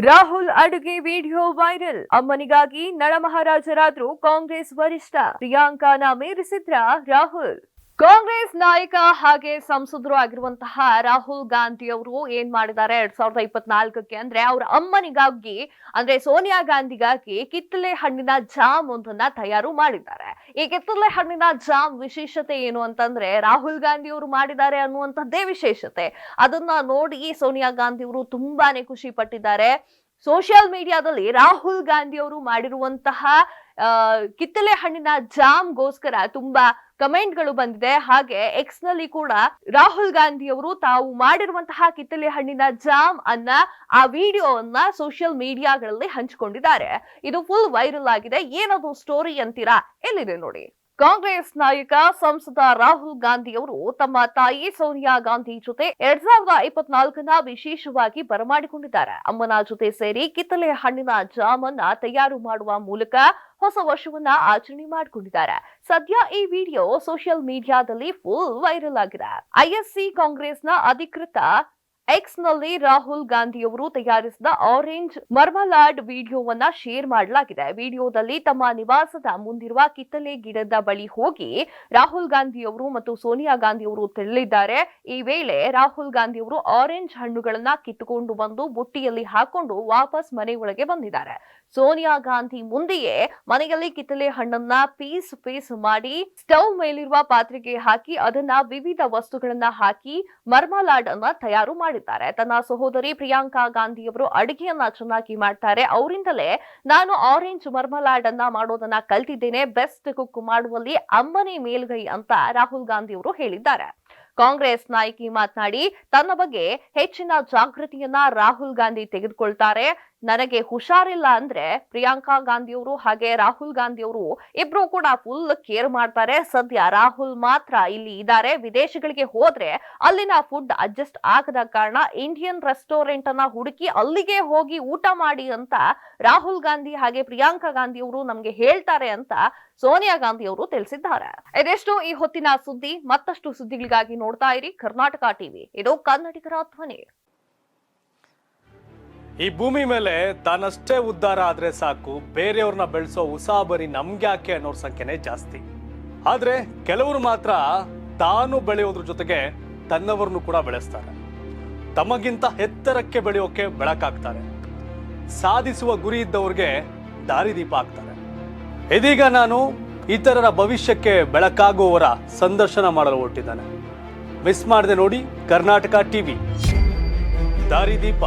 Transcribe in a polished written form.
ರಾಹುಲ್ ಅಡುಗೆ video viral. ಅಮ್ಮನಿಗಾಗಿ ನಳಮಹಾರಾಜರಾದ್ರು Congress ವರಿಷ್ಠ. ಪ್ರಿಯಾಂಕಾನ ಮೀರಿಸಿದ್ರ ರಾಹುಲ್. ಕಾಂಗ್ರೆಸ್ ನಾಯಕ ಹಾಗೆ ಸಂಸದರು ಆಗಿರುವಂತಹ ರಾಹುಲ್ ಗಾಂಧಿ ಅವರು ಏನ್ ಮಾಡಿದ್ದಾರೆ 2024ಕ್ಕೆ ಅಂದ್ರೆ ಅವರ ಅಮ್ಮನಿಗಾಗಿ ಅಂದ್ರೆ ಸೋನಿಯಾ ಗಾಂಧಿಗಾಗಿ ಕಿತ್ತಳೆ ಹಣ್ಣಿನ ಜಾಮ್ ಒಂದನ್ನ ತಯಾರು ಮಾಡಿದ್ದಾರೆ. ಈ ಕಿತ್ತಳೆ ಹಣ್ಣಿನ ಜಾಮ್ ವಿಶೇಷತೆ ಏನು ಅಂತಂದ್ರೆ ರಾಹುಲ್ ಗಾಂಧಿ ಅವರು ಮಾಡಿದ್ದಾರೆ ಅನ್ನುವಂಥದ್ದೇ ವಿಶೇಷತೆ. ಅದನ್ನ ನೋಡಿ ಸೋನಿಯಾ ಗಾಂಧಿ ಅವರು ತುಂಬಾನೇ ಖುಷಿ ಪಟ್ಟಿದ್ದಾರೆ. ಸೋಷಿಯಲ್ ಮೀಡಿಯಾದಲ್ಲಿ ರಾಹುಲ್ ಗಾಂಧಿ ಅವರು ಮಾಡಿರುವಂತಹ ಕಿತ್ತಳೆ ಹಣ್ಣಿನ ಜಾಮ್ಗೋಸ್ಕರ ತುಂಬಾ ಕಮೆಂಟ್ಗಳು ಬಂದಿದೆ. ಹಾಗೆ ಎಕ್ಸ್ ನಲ್ಲಿ ಕೂಡ ರಾಹುಲ್ ಗಾಂಧಿ ಅವರು ತಾವು ಮಾಡಿರುವಂತಹ ಕಿತ್ತಳೆ ಹಣ್ಣಿನ ಜಾಮ್ ಅನ್ನ ಆ ವಿಡಿಯೋವನ್ನ ಸೋಷಿಯಲ್ ಮೀಡಿಯಾಗಳಲ್ಲಿ ಹಂಚಿಕೊಂಡಿದ್ದಾರೆ. ಇದು ಫುಲ್ ವೈರಲ್ ಆಗಿದೆ. ಏನದು ಸ್ಟೋರಿ ಅಂತೀರಾ? ಎಲ್ಲಿದೆ ನೋಡಿ. ಕಾಂಗ್ರೆಸ್ ನಾಯಕ ಸಂಸದ ರಾಹುಲ್ ಗಾಂಧಿ ಅವರು ತಮ್ಮ ತಾಯಿ ಸೋನಿಯಾ ಗಾಂಧಿ ಜೊತೆ 2024ನ ವಿಶೇಷವಾಗಿ ಬರಮಾಡಿಕೊಂಡಿದ್ದಾರೆ. ಅಮ್ಮನ ಜೊತೆ ಸೇರಿ ಕಿತ್ತಳೆ ಹಣ್ಣಿನ ಜಾಮ್ ಅನ್ನ ತಯಾರು ಮಾಡುವ ಮೂಲಕ ಹೊಸ ವರ್ಷವನ್ನ ಆಚರಣೆ ಮಾಡಿಕೊಂಡಿದ್ದಾರೆ. ಸದ್ಯ ಈ ವಿಡಿಯೋ ಸೋಷಿಯಲ್ ಮೀಡಿಯಾದಲ್ಲಿ ಫುಲ್ ವೈರಲ್ ಆಗಿದೆ. ಐಎಸ್ಸಿ ಕಾಂಗ್ರೆಸ್ನ ಅಧಿಕೃತ ಎಕ್ಸ್ ನಲ್ಲಿ ರಾಹುಲ್ ಗಾಂಧಿ ಅವರು ತಯಾರಿಸಿದ ಆರೆಂಜ್ ಮರ್ಮಲಾಡ್ ವಿಡಿಯೋವನ್ನ ಶೇರ್ ಮಾಡಲಾಗಿದೆ. ವಿಡಿಯೋದಲ್ಲಿ ತಮ್ಮ ನಿವಾಸದ ಮುಂದಿರುವ ಕಿತ್ತಳೆ ಗಿಡದ ಬಳಿ ಹೋಗಿ ರಾಹುಲ್ ಗಾಂಧಿ ಅವರು ಮತ್ತು ಸೋನಿಯಾ ಗಾಂಧಿ ಅವರು ತೆರಳಿದ್ದಾರೆ. ಈ ವೇಳೆ ರಾಹುಲ್ ಗಾಂಧಿ ಅವರು ಆರೆಂಜ್ ಹಣ್ಣುಗಳನ್ನ ಕಿತ್ತುಕೊಂಡು ಬಂದು ಬುಟ್ಟಿಯಲ್ಲಿ ಹಾಕೊಂಡು ವಾಪಸ್ ಮನೆ ಒಳಗೆ ಬಂದಿದ್ದಾರೆ. ಸೋನಿಯಾ ಗಾಂಧಿ ಮುಂದೆಯೇ ಮನೆಯಲ್ಲಿ ಕಿತ್ತಳೆ ಹಣ್ಣನ್ನ ಪೀಸ್ ಮಾಡಿ ಸ್ಟವ್ ಮೇಲಿರುವ ಪಾತ್ರೆಗೆ ಹಾಕಿ ಅದನ್ನ ವಿವಿಧ ವಸ್ತುಗಳನ್ನ ಹಾಕಿ ಮರ್ಮಲಾಡ್ ಅನ್ನ ತಯಾರು ಮಾಡಿದ್ದಾರೆ. ತನ್ನ ಸಹೋದರಿ ಪ್ರಿಯಾಂಕಾ ಗಾಂಧಿ ಅವರು ಅಡಿಗೆಯನ್ನ ಚೆನ್ನಾಗಿ ಮಾಡ್ತಾರೆ. ಅವರಿಂದಲೇ ನಾನು ಆರೆಂಜ್ ಮರ್ಮಲಾಡ್ ಅನ್ನ ಮಾಡೋದನ್ನ ಕಲ್ತಿದ್ದೇನೆ. ಬೆಸ್ಟ್ ಕುಕ್ ಮಾಡುವಲ್ಲಿ ಅಮ್ಮನೇ ಮೇಲ್ಗೈ ಅಂತ ರಾಹುಲ್ ಗಾಂಧಿ ಅವರು ಹೇಳಿದ್ದಾರೆ. ಕಾಂಗ್ರೆಸ್ ನಾಯಕಿ ಮಾತನಾಡಿ ತನ್ನ ಬಗ್ಗೆ ಹೆಚ್ಚಿನ ಜಾಗೃತಿಯನ್ನ ರಾಹುಲ್ ಗಾಂಧಿ ತೆಗೆದುಕೊಳ್ತಾರೆ. ನನಗೆ ಹುಷಾರಿಲ್ಲ ಅಂದ್ರೆ ಪ್ರಿಯಾಂಕಾ ಗಾಂಧಿ ಅವರು ಹಾಗೆ ರಾಹುಲ್ ಗಾಂಧಿ ಅವರು ಇಬ್ರು ಕೂಡ ಫುಲ್ ಕೇರ್ ಮಾಡ್ತಾರೆ. ಸದ್ಯ ರಾಹುಲ್ ಮಾತ್ರ ಇಲ್ಲಿ ಇದ್ದಾರೆ. ವಿದೇಶಗಳಿಗೆ ಹೋದ್ರೆ ಅಲ್ಲಿನ ಫುಡ್ ಅಡ್ಜಸ್ಟ್ ಆಗದ ಕಾರಣ ಇಂಡಿಯನ್ ರೆಸ್ಟೋರೆಂಟ್ ಅನ್ನ ಹುಡುಕಿ ಅಲ್ಲಿಗೆ ಹೋಗಿ ಊಟ ಮಾಡಿ ಅಂತ ರಾಹುಲ್ ಗಾಂಧಿ ಹಾಗೆ ಪ್ರಿಯಾಂಕಾ ಗಾಂಧಿ ಅವರು ನಮ್ಗೆ ಹೇಳ್ತಾರೆ ಅಂತ ಸೋನಿಯಾ ಗಾಂಧಿ ಅವರು ತಿಳಿಸಿದ್ದಾರೆ. ಇದೆಷ್ಟು ಈ ಹೊತ್ತಿನ ಸುದ್ದಿ. ಮತ್ತಷ್ಟು ಸುದ್ದಿಗಳಿಗಾಗಿ ನೋಡ್ತಾ ಇರಿ ಕರ್ನಾಟಕ ಟಿವಿ. ಇದು ಕನ್ನಡಿಗರ ಧ್ವನಿ. ಈ ಭೂಮಿ ಮೇಲೆ ತಾನಷ್ಟೇ ಉದ್ಧಾರ ಆದ್ರೆ ಸಾಕು, ಬೇರೆಯವ್ರನ್ನ ಬೆಳೆಸೋ ಉಸಾಬರಿ ನಮ್ಗ್ಯಾಕೆ ಅನ್ನೋರ್ ಸಂಖ್ಯೆನೇ ಜಾಸ್ತಿ. ಆದ್ರೆ ಕೆಲವರು ಮಾತ್ರ ತಾನು ಬೆಳೆಯೋದ್ರ ಜೊತೆಗೆ ತನ್ನವರನ್ನು ಕೂಡ ಬೆಳೆಸ್ತಾರೆ. ತಮಗಿಂತ ಎತ್ತರಕ್ಕೆ ಬೆಳೆಯೋಕೆ ಬೆಳಕಾಗ್ತಾರೆ. ಸಾಧಿಸುವ ಗುರಿ ಇದ್ದವ್ರಿಗೆ ದಾರಿದೀಪ ಆಗ್ತಾರೆ. ಇದೀಗ ನಾನು ಇತರರ ಭವಿಷ್ಯಕ್ಕೆ ಬೆಳಕಾಗುವವರ ಸಂದರ್ಶನ ಮಾಡಲು ಹೊರಟಿದ್ದಾನೆ. ಮಿಸ್ ಮಾಡದೆ ನೋಡಿ ಕರ್ನಾಟಕ ಟಿವಿ. ದಾರಿದೀಪ.